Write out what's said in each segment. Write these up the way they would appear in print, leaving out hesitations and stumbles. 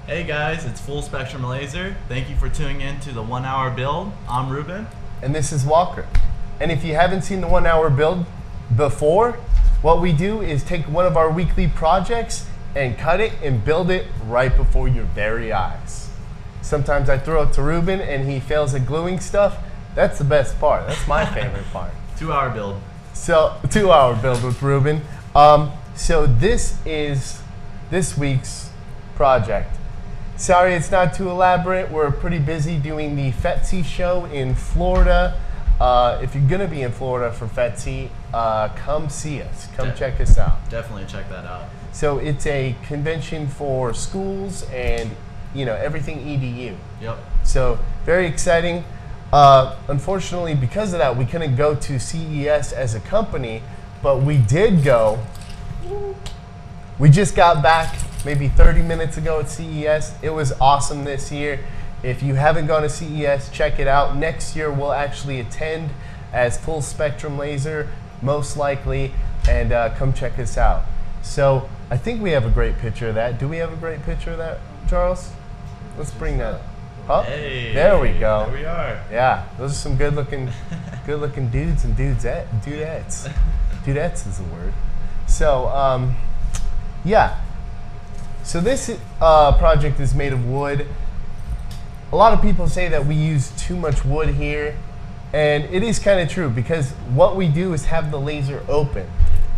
Hey guys, it's Full Spectrum Laser. Thank you for tuning in to the 1 hour build. I'm Reuben. And this is Walker. And if you haven't seen the 1 hour build before, what we do is take one of our weekly projects and cut it and build it right before your very eyes. Sometimes I throw it to Reuben and he fails at gluing stuff. That's the best part. That's my favorite part. 2 hour build. So 2 hour build with Reuben. So this is this week's project. Sorry it's not too elaborate. We're pretty busy doing the FETC show in Florida. If you're gonna be in Florida for FETC, come see us. Come check us out. Definitely check that out. So it's a convention for schools and everything EDU. Yep. So very exciting. Unfortunately, because of that, we couldn't go to CES as a company, but we did go. We just got back maybe 30 minutes ago at CES. It was awesome this year. If you haven't gone to CES, check it out. Next year, we'll actually attend as Full Spectrum Laser, most likely, and come check us out. So I think we have a great picture of that. Do we have a great picture of that, Charles? Let's bring that up. Hey, there we go. There we are. Yeah, those are some good-looking dudes and dudettes. Dudettes is the word. So, yeah. So this project is made of wood. A lot of people say that we use too much wood here, and it is kind of true because what we do is have the laser open,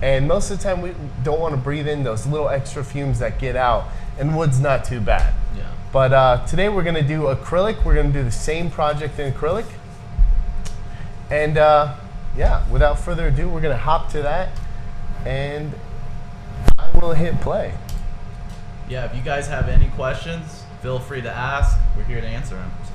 and most of the time we don't want to breathe in those little extra fumes that get out, and wood's not too bad. Yeah. But today we're going to do acrylic. We're going to do the same project in acrylic. And yeah, without further ado, we're going to hop to that, and I will hit play. Yeah, if you guys have any questions, feel free to ask. We're here to answer them. So.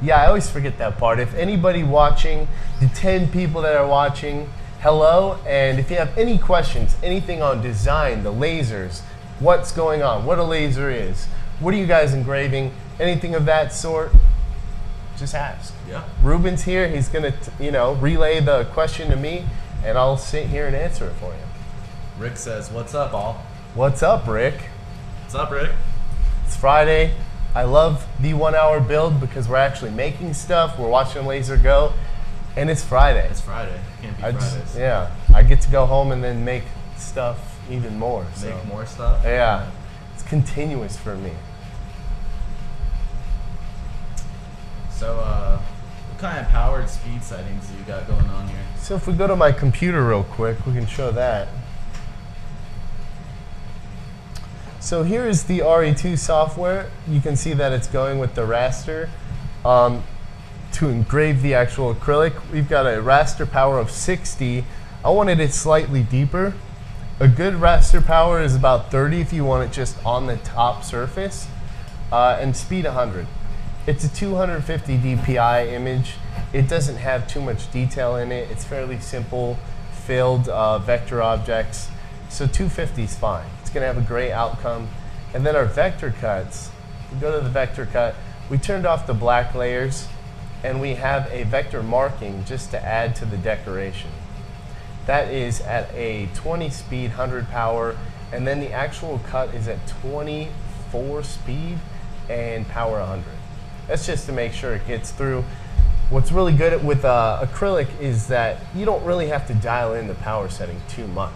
Yeah, I always forget that part. If anybody watching, the 10 people that are watching, hello. And if you have any questions, anything on design, the lasers, what's going on, what a laser is, what are you guys engraving, anything of that sort, just ask. Yeah. Reuben's here. He's going to, relay the question to me, and I'll sit here and answer it for you. Rick says, "What's up, all?" What's up, Rick? What's up, Rick? It's Friday. I love the 1 hour build because we're actually making stuff. We're watching laser go, and it's Friday. It's Friday. Can't be Fridays. Yeah, I get to go home and then make stuff even more. Make more stuff? Yeah, it's continuous for me. So, what kind of powered speed settings do you got going on here? So if we go to my computer real quick, we can show that. So here is the RE2 software. You can see that it's going with the raster. To engrave the actual acrylic, we've got a raster power of 60. I wanted it slightly deeper. A good raster power is about 30 if you want it just on the top surface, and speed 100. It's a 250 dpi image. It doesn't have too much detail in it. It's fairly simple, filled vector objects. So 250 is fine. It's going to have a great outcome. And then our vector cuts, we go to the vector cut, we turned off the black layers, and we have a vector marking just to add to the decoration. That is at a 20 speed, 100 power, and then the actual cut is at 24 speed and power 100. That's just to make sure it gets through. What's really good with acrylic is that you don't really have to dial in the power setting too much.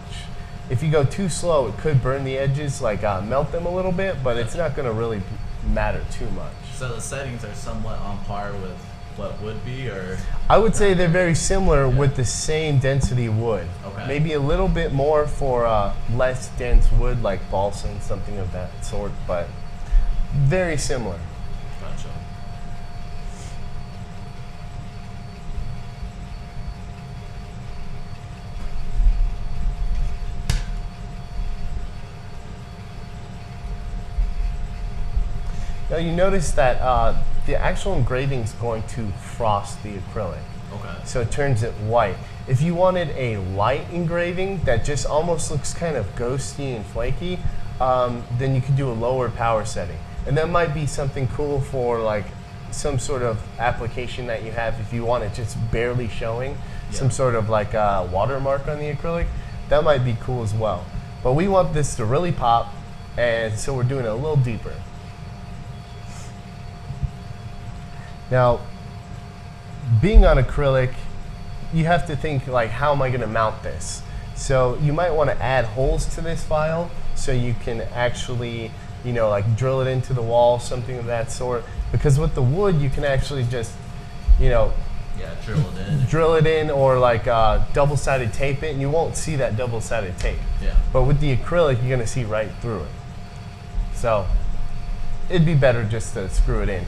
If you go too slow, it could burn the edges, like melt them a little bit, but it's not going to really matter too much. So the settings are somewhat on par with what would be, or? I would say they're very similar with the same density wood. Okay. Maybe a little bit more for less dense wood, like balsa and something of that sort, but very similar. Gotcha. Now you notice that the actual engraving is going to frost the acrylic. Okay. So it turns it white. If you wanted a light engraving that just almost looks kind of ghosty and flaky, then you could do a lower power setting. And that might be something cool for like some sort of application that you have if you want it just barely showing, some sort of like a watermark on the acrylic. That might be cool as well. But we want this to really pop, and so we're doing it a little deeper. Now, being on acrylic, you have to think like, how am I going to mount this? So you might want to add holes to this file so you can actually, you know, like drill it into the wall, something of that sort. Because with the wood, you can actually just, you know, Yeah, drill it in, or like double-sided tape it, and you won't see that double-sided tape. Yeah. But with the acrylic, you're gonna see right through it. So it'd be better just to screw it in.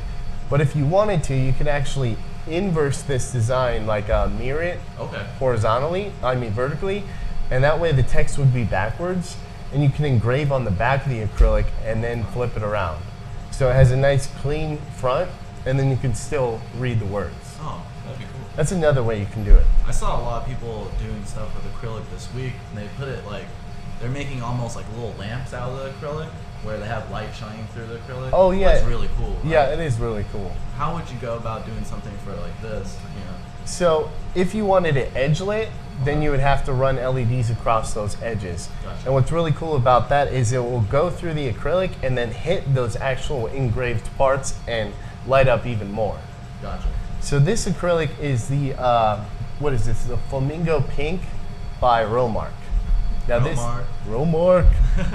But if you wanted to, you could actually inverse this design, like mirror it horizontally, vertically, and that way the text would be backwards, and you can engrave on the back of the acrylic and then flip it around. So it has a nice clean front, and then you can still read the words. Oh, that'd be cool. That's another way you can do it. I saw a lot of people doing stuff with acrylic this week, and they put it like, they're making almost like little lamps out of the acrylic, where they have light shining through the acrylic. Oh yeah. That's really cool. Right? Yeah, it is really cool. How would you go about doing something for like this, you know? So if you wanted it edge lit, then you would have to run LEDs across those edges. Gotcha. And what's really cool about that is it will go through the acrylic and then hit those actual engraved parts and light up even more. Gotcha. So this acrylic is the, what is this? The Flamingo Pink by Romark. Now Romark.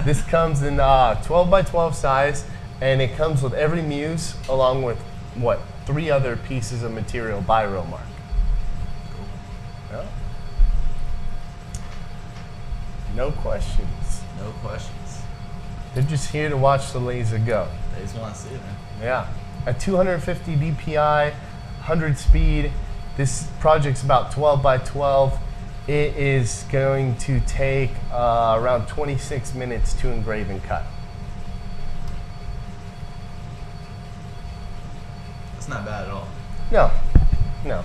This comes in 12 by 12 size, and it comes with every muse along with, what, 3 other pieces of material by Romark. Yeah. No questions. No questions. They're just here to watch the laser go. They just want to see it, man. Yeah. At 250 DPI, 100 speed, this project's about 12 by 12. It is going to take around 26 minutes to engrave and cut. That's not bad at all. No, no.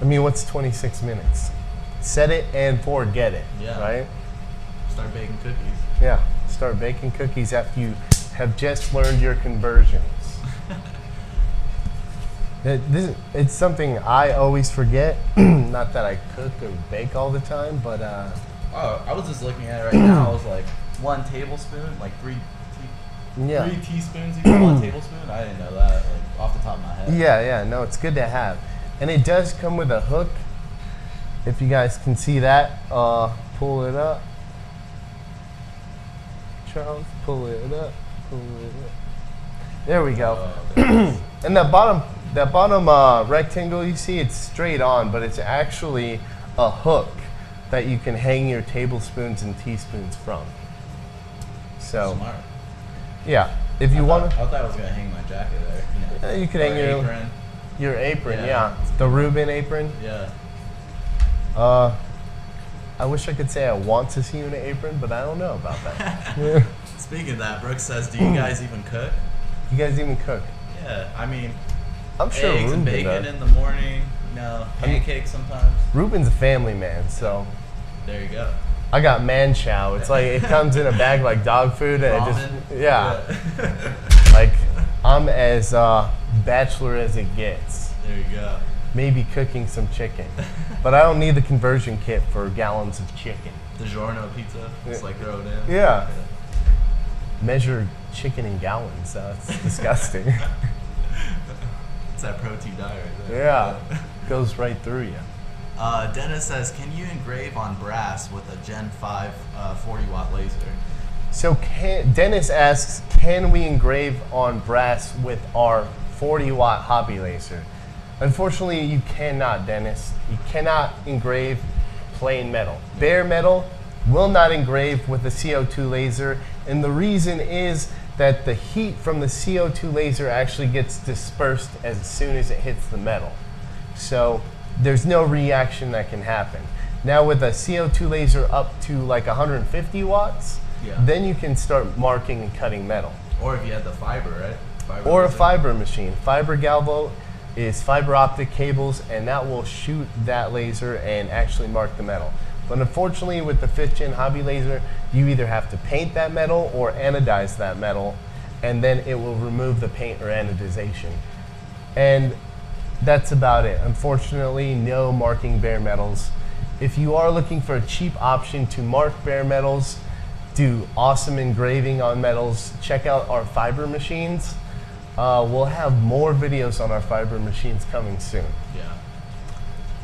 I mean, what's 26 minutes? Set it and forget it, Yeah. right? Start baking cookies. Yeah, start baking cookies after you have just learned your conversions. It's something I always forget. Not that I cook or bake all the time, but Oh, I was just looking at it right now. I was like, 1 tablespoon, like 3 teaspoons equal 1 tablespoon. I didn't know that, like off the top of my head. Yeah, no, it's good to have. And it does come with a hook. If you guys can see that, pull it up. Charles, pull it up. There we go. And that bottom rectangle you see, it's straight on, but it's actually a hook that you can hang your tablespoons and teaspoons from. So, smart. yeah, if you want to, I thought I was gonna hang my jacket there. You know, you could hang your apron, yeah, the Reuben apron. Yeah. I wish I could say I want to see you in an apron, but I don't know about that. Speaking of that, Brooks says, do you guys even cook? You guys even cook? Yeah, I mean, I'm sure eggs Reuben and bacon does. in the morning, you know, pancakes sometimes. Reuben's a family man, so There you go. I got man chow. It's like it comes in a bag like dog food, and Ramen? like I'm as bachelor as it gets. There you go. Maybe cooking some chicken, but I don't need the conversion kit for gallons of chicken. DiGiorno pizza, just like throw it in. Yeah. Measure chicken in gallons. That's disgusting. It's that protein diet right there. Yeah, goes right through you. Dennis says, can you engrave on brass with a Gen 5 40-watt laser? So Dennis asks, can we engrave on brass with our 40-watt hobby laser? Unfortunately, you cannot, Dennis. You cannot engrave plain metal. Bare metal will not engrave with a CO2 laser, and the reason is that the heat from the CO2 laser actually gets dispersed as soon as it hits the metal. So there's no reaction that can happen. Now with a CO2 laser up to like 150 watts, then you can start marking and cutting metal. Or if you had the fiber, right? Or a fiber machine. Fiber galvo is fiber optic cables, and that will shoot that laser and actually mark the metal. But unfortunately with the 5th gen hobby laser, you either have to paint that metal or anodize that metal, and then it will remove the paint or anodization. And that's about it. Unfortunately, no marking bare metals. If you are looking for a cheap option to mark bare metals, do awesome engraving on metals, check out our fiber machines. We'll have more videos on our fiber machines coming soon. Yeah.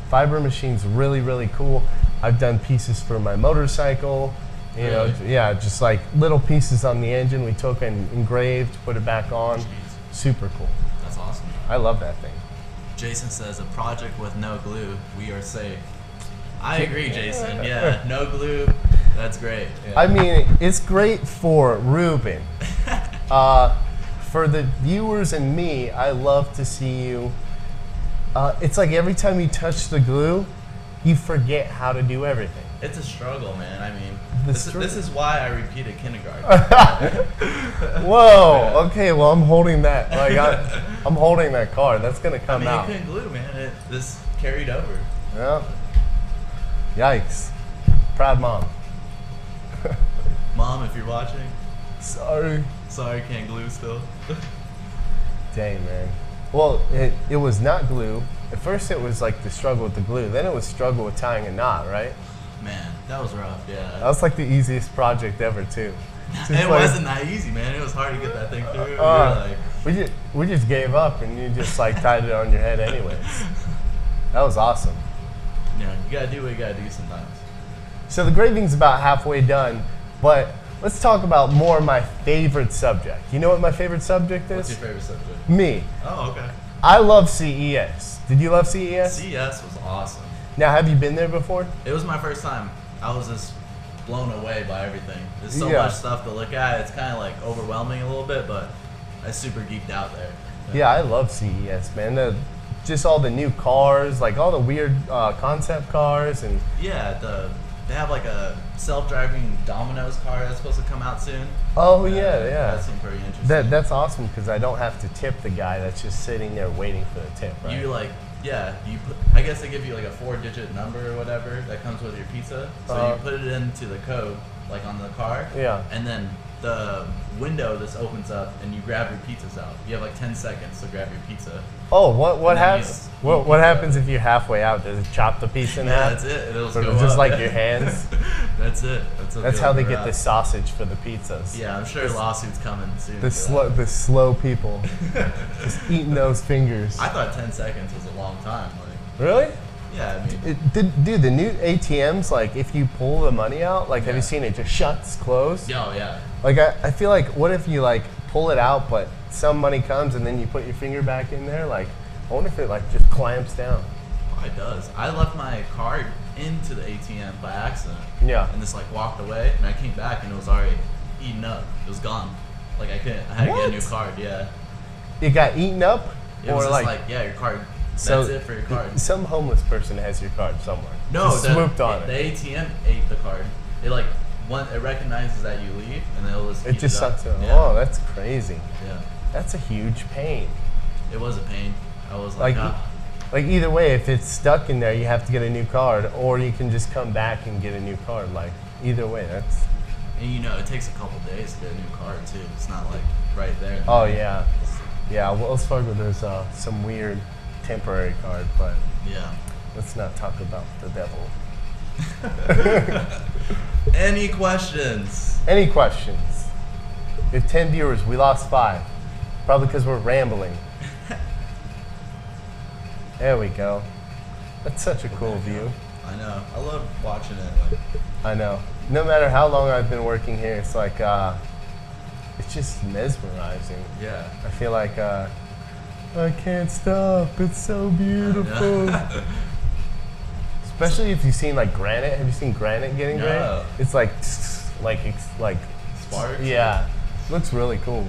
Fiber machines really, really cool. I've done pieces for my motorcycle. You know, yeah, just like little pieces on the engine we took and engraved, put it back on. Jeez. Super cool. That's awesome. I love that thing. Jason says, a project with no glue, we are safe. I agree, Jason. Yeah, no glue, that's great. Yeah. I mean, it's great for Reuben. For the viewers and me, I love to see you. It's like every time you touch the glue, you forget how to do everything. It's a struggle, man. I mean, this is why I repeated kindergarten. Whoa. Okay. Well, I'm holding that. Like I'm holding that card. That's gonna come out. You couldn't glue, man. This carried over. Yeah. Yikes. Proud mom. Mom, if you're watching. Sorry. Sorry, can't glue still. Dang, man. Well, it was not glue. At first, it was like the struggle with the glue. Then it was struggle with tying a knot, right? Man, that was rough, yeah. That was like the easiest project ever, too. It wasn't that easy, man. It was hard to get that thing through. We just gave up, and you just like tied it on your head anyways. That was awesome. Yeah, you gotta do what you gotta do sometimes. So the graving's about halfway done, but let's talk about more of my favorite subject. You know what my favorite subject is? What's your favorite subject? Me. Oh, okay. I love CES. Did you love CES? CES was awesome. Now, have you been there before? It was my first time. I was just blown away by everything. There's so much stuff to look at. It's kind of like overwhelming a little bit, but I super geeked out there. Yeah, I love CES, man. Just all the new cars, like all the weird concept cars, and yeah, they have like a self-driving Domino's car that's supposed to come out soon. Oh yeah. That seemed pretty interesting. That's awesome because I don't have to tip the guy that's just sitting there waiting for the tip, right? I guess they give you like a 4-digit number or whatever that comes with your pizza. So you put it into the code, like on the car. Yeah. And then the window just opens up and you grab your pizzas out. You have like 10 seconds to grab your pizza. Oh, what happens? What happens if you're halfway out? Does it chop the pizza in half? That's it. It'll so go just up. like your hands. That's it. That's how they get the sausage for the pizzas. Yeah, I'm sure lawsuits coming soon. The slow people, just eating those fingers. I thought 10 seconds was a long time. Really? Yeah, I mean. Dude, the new ATMs, like if you pull the money out, like have you seen it just shuts, close? Oh yeah. Like I feel like what if you like pull it out, but some money comes and then you put your finger back in there? Like I wonder if it like just clamps down. Oh, it does. I left my card into the ATM by accident. Yeah. And just like walked away, and I came back and it was already eaten up. It was gone. Like I couldn't. I had to get a new card. Yeah. It got eaten up. It was just like your card. That's it for your card. Some homeless person has your card somewhere. No, swooped on it. The ATM ate the card. It like it recognizes that you leave, and then it'll just it just sucks it. Yeah. Oh, that's crazy. Yeah. That's a huge pain. It was a pain. I was like like either way, if it's stuck in there, you have to get a new card, or you can just come back and get a new card. Like either way, that's. And it takes a couple days to get a new card too. It's not like right there. Oh yeah, yeah. Wells Fargo, there's some weird temporary card, but yeah. Let's not talk about the devil. Any questions? Any questions? We have 10 viewers. We lost 5. Probably because we're rambling. There we go. That's such a cool view. I know. I love watching it. I know. No matter how long I've been working here, it's like, it's just mesmerizing. Yeah. I feel like, I can't stop. It's so beautiful. Especially if you've seen like granite. Have you seen granite getting granite? It's like sparks. Yeah, looks really cool.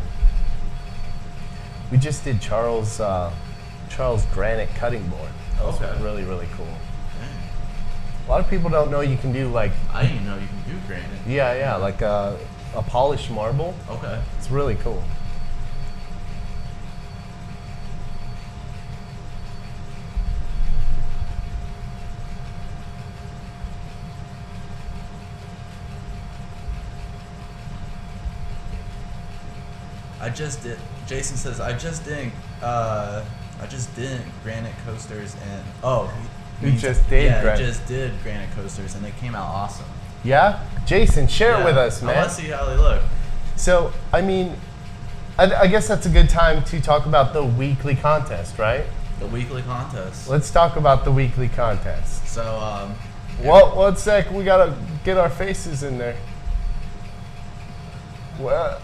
We just did Charles granite cutting board. That was really cool. Dang. A lot of people don't know you can do like. I didn't even know you can do granite. Yeah, like a polished marble. Okay. It's really cool. Jason says I just didn't granite coasters and you just did I just did granite coasters and they came out awesome. Yeah? Jason, share it with us, man. I want to see how they look. So, I mean, I guess that's a good time to talk about the weekly contest, right? The weekly contest. Let's talk about the weekly contest. So, Well, 1 sec, we gotta get our faces in there. Well,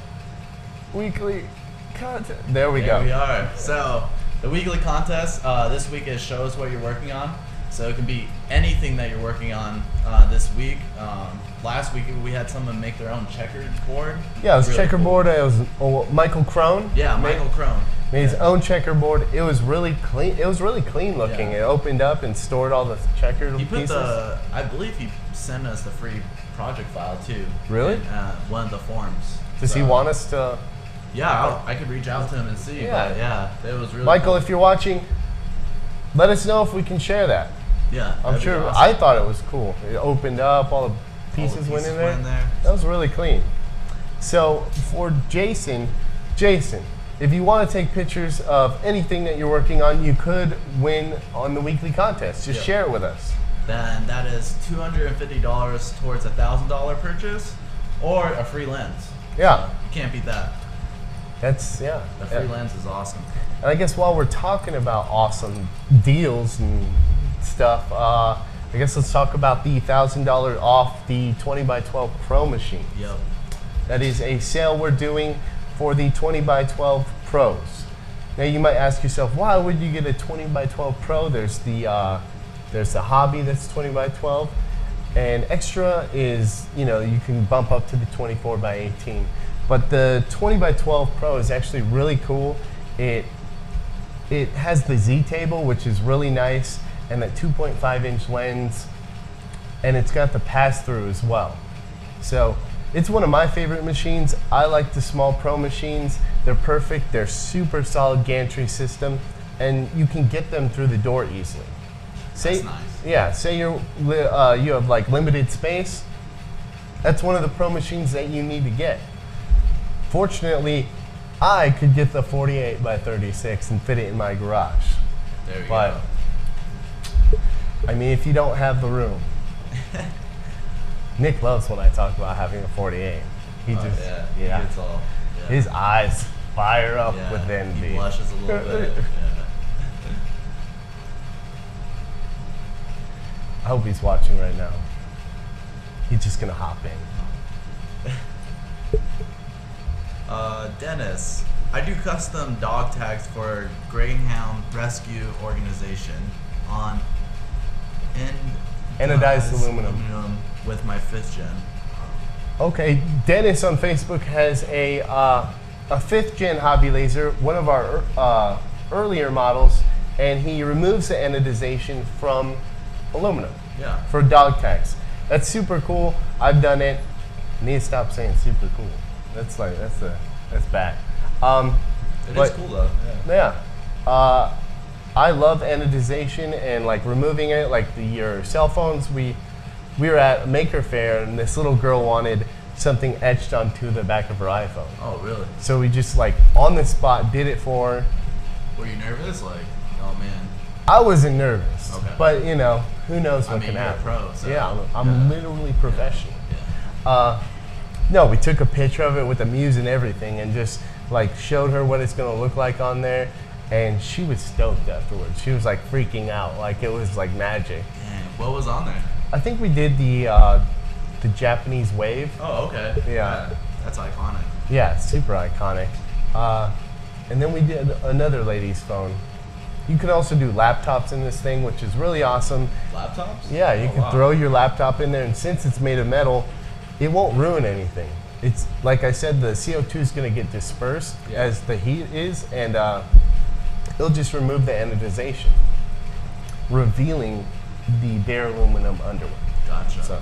weekly contest. There we go. There we are. So, the weekly contest this week is show us what you're working on. So it can be anything that you're working on this week. Last week we had someone make their own checkerboard. Yeah, it was really checkerboard. Cool. It was Michael Crone. Yeah, Michael Crone. Made his own checkerboard. It was really clean. It was really clean looking. Yeah. It opened up and stored all the checkered He put pieces. I believe he sent us the free project file too. Really? In, one of the forms. Does he want us to? Yeah, I could reach out to him and see. Yeah. But yeah, it was really Michael, cool. if you're watching, let us know if we can share that. Yeah, I'm sure. awesome. I thought it was cool. It opened up, all the pieces, went in there. That was really clean. So for Jason, if you want to take pictures of anything that you're working on, you could win on the weekly contest. Just share it with us. Then that is $250 towards a $1,000 purchase or a free lens. Yeah. So you can't beat that. That's, yeah. The free lens is awesome. And I guess while we're talking about awesome deals and stuff, I guess let's talk about the $1,000 off the 20x12 Pro machine. Yep. That is a sale we're doing for the 20x12 Pros. Now you might ask yourself, why would you get a 20x12 Pro? There's the Hobby that's 20x12, and extra is, you know, you can bump up to the 24x18. But the 20x12 Pro is actually really cool. It has the Z table, which is really nice, and that 2.5-inch lens, and it's got the pass-through as well. So it's one of my favorite machines. I like the small Pro machines. They're perfect. They're super solid gantry system, and you can get them through the door easily. That's nice. Yeah, say you have like limited space. That's one of the Pro machines that you need to get. Fortunately, I could get the 48x36 and fit it in my garage. There you But, go. I mean, if you don't have the room. Nick loves when I talk about having a 48. He He gets all, His eyes fire up yeah, with envy. He blushes a little bit. Yeah. I hope he's watching right now. He's just gonna hop in. Dennis, I do custom dog tags for Greyhound Rescue Organization on Anodized aluminum. with my 5th gen. Okay, Dennis on Facebook has a 5th gen hobby laser, one of our earlier models, and he removes the anodization from aluminum for dog tags. That's super cool. I've done it. I need to stop saying super cool. That's bad. It is cool though. Yeah. I love anodization and like removing it, like your cell phones. We were at a maker fair and this little girl wanted something etched onto the back of her iPhone. Oh, really? So we just like on the spot did it for her. Were you nervous? Like, oh man. I wasn't nervous, Okay. but you know, who knows what I mean, can you're happen. a pro, so yeah, I'm literally professional. Yeah. No, we took a picture of it with the muse and everything and just like showed her what it's gonna look like on there, and she was stoked afterwards. She was like freaking out, like it was like magic. Dang, what was on there? I think we did the Japanese wave. Oh, okay. Yeah. That's iconic. Yeah, it's super iconic. And then we did another lady's phone. You can also do laptops in this thing, which is really awesome. Laptops? Yeah, you can throw your laptop in there, and since it's made of metal, it won't ruin anything. It's like I said, the CO2 is going to get dispersed as the heat is, and it'll just remove the anodization, revealing the bare aluminum underwood. Gotcha. So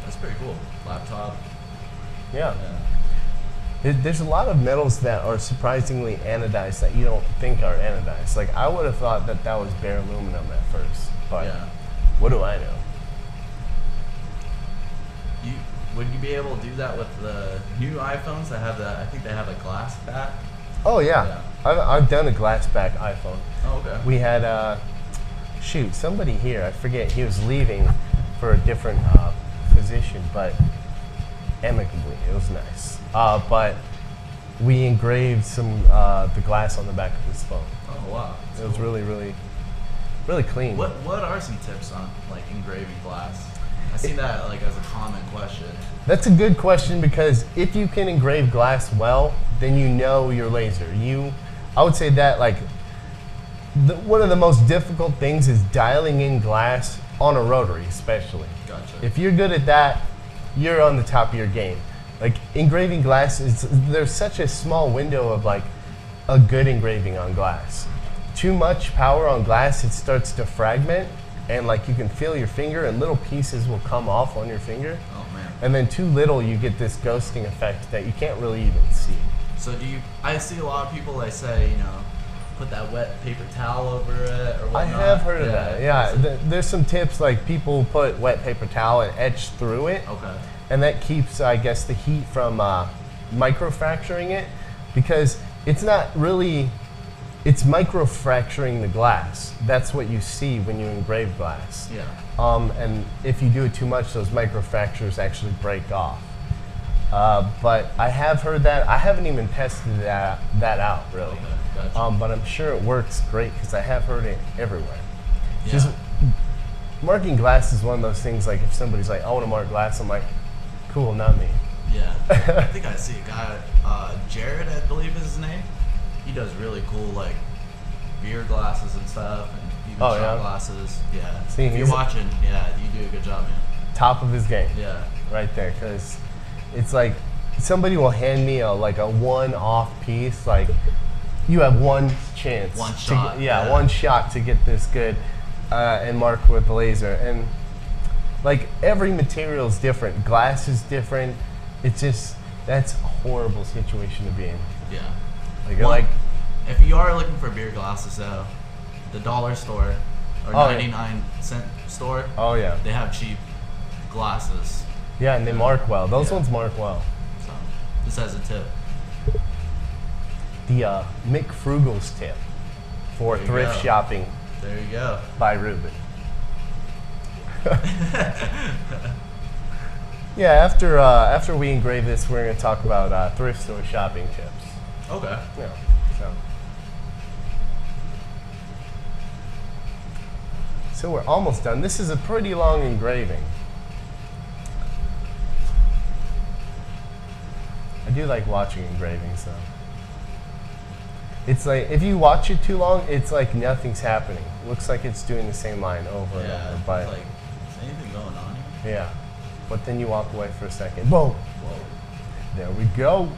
that's pretty cool. Laptop. yeah. There's a lot of metals that are surprisingly anodized that you don't think are anodized. Like I would have thought that was bare aluminum at first, but what do I know? Would you be able to do that with the new iPhones that have I think they have a glass back? Oh yeah. I've done a glass back iPhone. Oh, okay. We had somebody here, I forget, he was leaving for a different position, but amicably. It was nice. But we engraved some the glass on the back of his phone. Oh wow. That's It was cool. really clean. What are some tips on like engraving glass? I see that like as a common question. That's a good question because if you can engrave glass well, then you know your laser. I would say that like one of the most difficult things is dialing in glass on a rotary, especially. Gotcha. If you're good at that, you're on the top of your game. Like engraving glass there's such a small window of like a good engraving on glass. Too much power on glass, it starts to fragment, and like you can feel your finger and little pieces will come off on your finger. Oh man. And then too little, you get this ghosting effect that you can't really even see. So I see a lot of people, they say, put that wet paper towel over it or whatnot. I have heard of that. Yeah, Is it- there's some tips like people put wet paper towel and etch through it, Okay. and that keeps, I guess, the heat from microfracturing it, because it's not really, it's microfracturing the glass. That's what you see when you engrave glass. Yeah. And if you do it too much, those microfractures actually break off. But I have heard that. I haven't even tested that out, really. Okay, gotcha. But I'm sure it works great because I have heard it everywhere. Yeah. Just marking glass is one of those things, like if somebody's like, I want to mark glass, I'm like, cool, not me. Yeah. I think I see a guy, Jared, I believe is his name. He does really cool like beer glasses and stuff, and even shot yeah? glasses. Yeah. See, if you're he's- watching, yeah, you do a good job, man. Top of his game. Yeah. Right there, because it's like somebody will hand me a one-off piece, like you have one chance, One to shot, yeah. one shot to get this good and mark with the laser, and like every material is different, glass is different. It's just that's a horrible situation to be in. Yeah. Like you're like, if you are looking for beer glasses, though, the dollar store or Oh, yeah. 99-cent store, oh yeah, they have cheap glasses. yeah, and they mark well. Those Yeah. ones mark well. So this has a tip. The Mick Frugal's tip for There you thrift go. shopping There you go. by Reuben. Yeah, after we engrave this, we're going to talk about thrift store shopping tips. Okay. Yeah. So we're almost done. This is a pretty long engraving. I do like watching engravings, though. It's like if you watch it too long, it's like nothing's happening. Looks like it's doing the same line over and Yeah. over. But Like, is anything going on here? yeah, but then you walk away for a second. Boom. Whoa. There we go.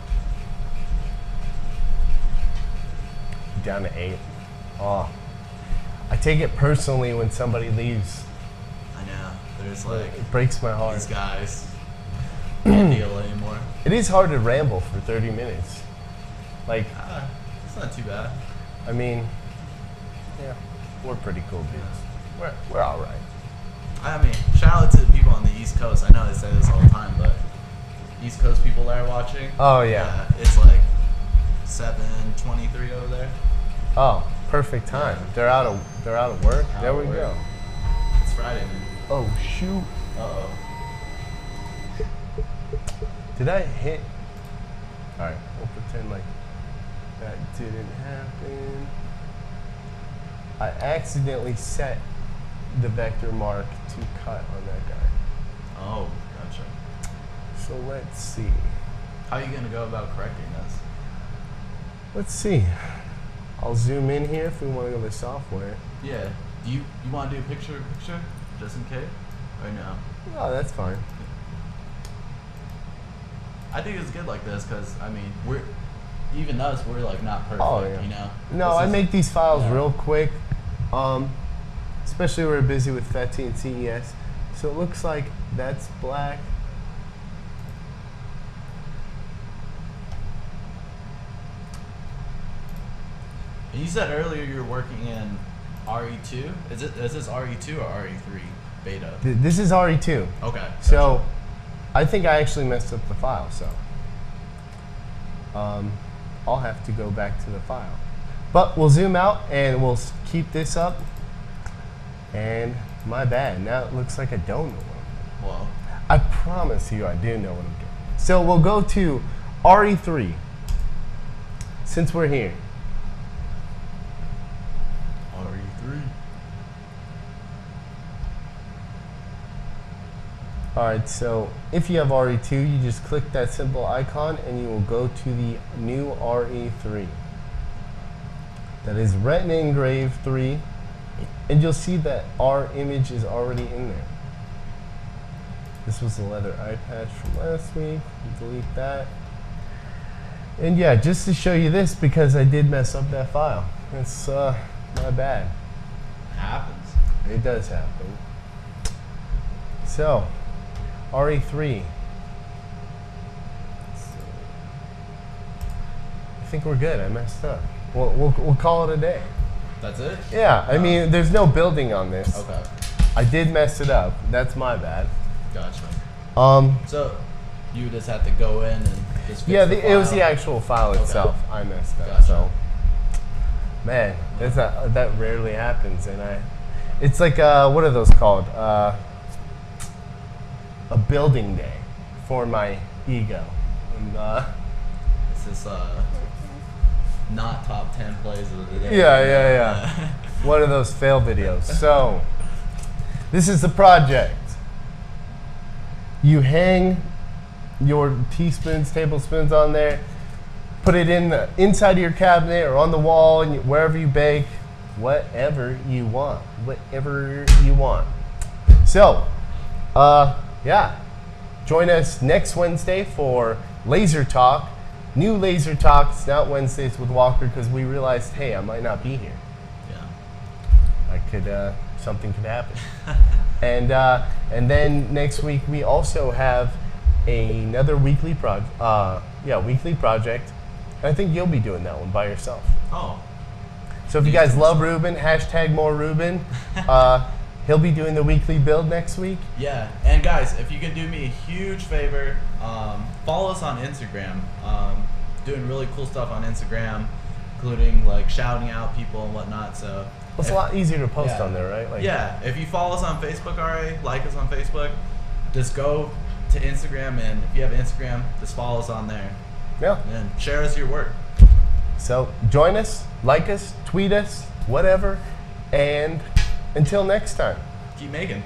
Down to 8. Oh, I take it personally when somebody leaves. I know. There's like It breaks my heart. these guys can't deal anymore. It is hard to ramble for 30 minutes. Like, It's not too bad. I mean, yeah, we're pretty cool dudes. We're all right. I mean, shout out to the people on the East Coast. I know they say this all the time, but East Coast people that are watching. Oh yeah. It's like 7:23 over there. Oh, perfect time. They're out of work. Out There of we work. go. It's Friday, man. Oh shoot. Uh-oh. Did I hit? All right, we'll pretend like that didn't happen. I accidentally set the vector mark to cut on that guy. Oh, gotcha. So let's see. How are you gonna go about correcting this? Let's see. I'll zoom in here if we want to go to software. Yeah. Do you want to do picture just in case, or no? Oh, that's fine. I think it's good like this because I mean we're like not perfect, Oh, yeah. you know. No, This I is- make these files yeah. real quick, especially we're busy with FETI and CES. So it looks like that's black. And you said earlier you're working in RE2. Is this RE2 or RE3 beta? This is RE2. Okay. So I think I actually messed up the file, so I'll have to go back to the file. But we'll zoom out and we'll keep this up. And my bad, now it looks like I don't know what I'm doing. Well, I promise you I do know what I'm doing. So we'll go to RE3 since we're here. RE3. Alright, so if you have RE2, you just click that simple icon and you will go to the new RE3. That is Retina Engrave 3, and you'll see that our image is already in there. This was the leather eye patch from last week. Delete that. And yeah, just to show you this, because I did mess up that file. It's my bad. Happens. It does happen. So, RE3. I think we're good. I messed up. We'll call it a day. That's it? Yeah, I mean, there's no building on this. Okay. I did mess it up. That's my bad. Gotcha. Um, So you just have to go in and just fix yeah, the it was file? the actual file Okay. itself. I messed up. Gotcha. So, man, that rarely happens, and it's like what are those called? A building day for my ego. And, This is not top 10 plays of the day. yeah. One of those fail videos. So, this is the project. You hang your teaspoons, tablespoons on there, put it in the inside of your cabinet or on the wall, and wherever you bake, whatever you want. So, yeah, join us next Wednesday for Laser Talk. New Laser Talk. It's not Wednesdays with Walker because we realized, hey, I might not be here. Yeah. Something could happen. And then next week we also have another weekly project. Weekly project. I think you'll be doing that one by yourself. Oh. So if you guys love Reuben, hashtag more Reuben. He'll be doing the weekly build next week. Yeah, and guys, if you can do me a huge favor, follow us on Instagram. Doing really cool stuff on Instagram, including like shouting out people and whatnot. So It's a lot easier to post on there, right? Like, yeah, if you follow us on Facebook already, like us on Facebook, just go to Instagram, and if you have Instagram, just follow us on there. Yeah. And share us your work. So join us, like us, tweet us, whatever, and until next time. Keep making.